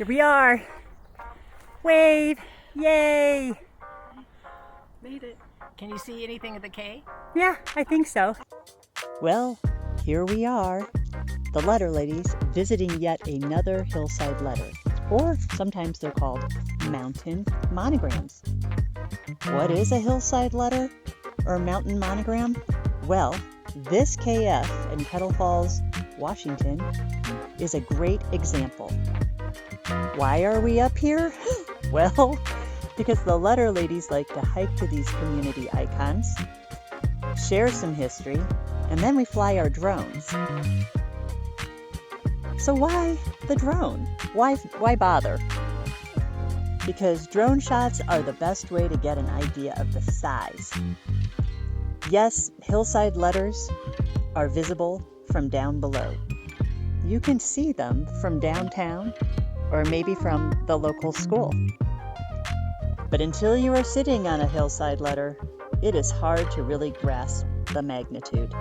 Here we are. Wave. Yay. Made it. Can you see anything of the K? Yeah, I think so. Well, here we are, the letter ladies visiting yet another hillside letter, or sometimes they're called mountain monograms. What is a hillside letter or mountain monogram? Well, this KF in Kettle Falls, Washington is a great example. Why are we up here? Well, because the letter ladies like to hike to these community icons, share some history, and then we fly our drones. So why the drone? Why bother? Because drone shots are the best way to get an idea of the size. Yes, hillside letters are visible from down below. You can see them from downtown or maybe from the local school. But until you are sitting on a hillside letter, it is hard to really grasp the magnitude.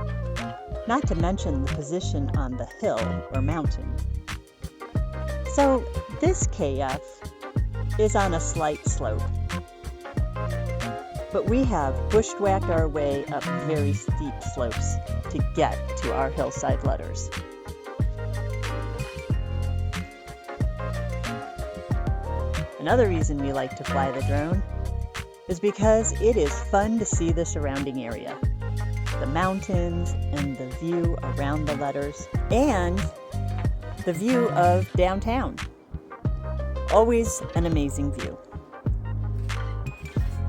Not to mention the position on the hill or mountain. So this KF is on a slight slope. But we have bushwhacked our way up very steep slopes to get to our hillside letters. Another reason we like to fly the drone is because it is fun to see the surrounding area. The mountains and the view around the letters and the view of downtown. Always an amazing view.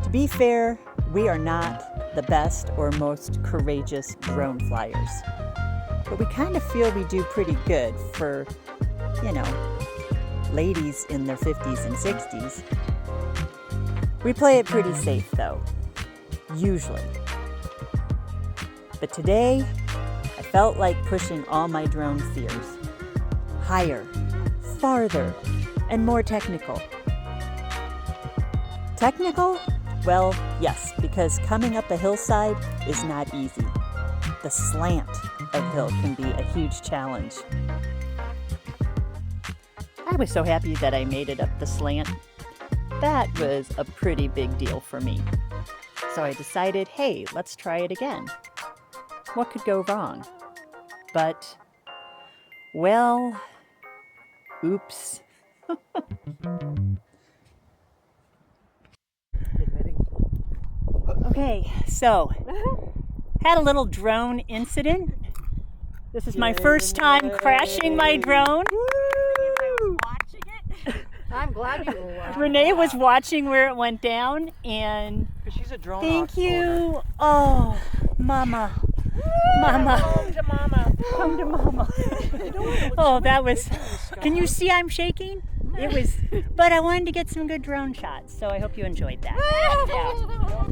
To be fair, we are not the best or most courageous drone flyers, but we kind of feel we do pretty good for, ladies in their 50s and 60s. We play it pretty safe though, usually. But today, I felt like pushing all my drone fears. Higher, farther, and more technical. Technical? Well, yes, because coming up a hillside is not easy. The slant of hill can be a huge challenge. I was so happy that I made it up the slant. That was a pretty big deal for me. So I decided, hey, let's try it again. What could go wrong? But, well, oops. Okay, so had a little drone incident. This is my first time crashing my drone. I'm glad you were watching. Renee was watching where it went down, and she's a drone thank you. Oh, Mama. Mama. Home to Mama. Home to Mama. Oh, that was, can you see I'm shaking? It was, but I wanted to get some good drone shots, so I hope you enjoyed that. Yeah.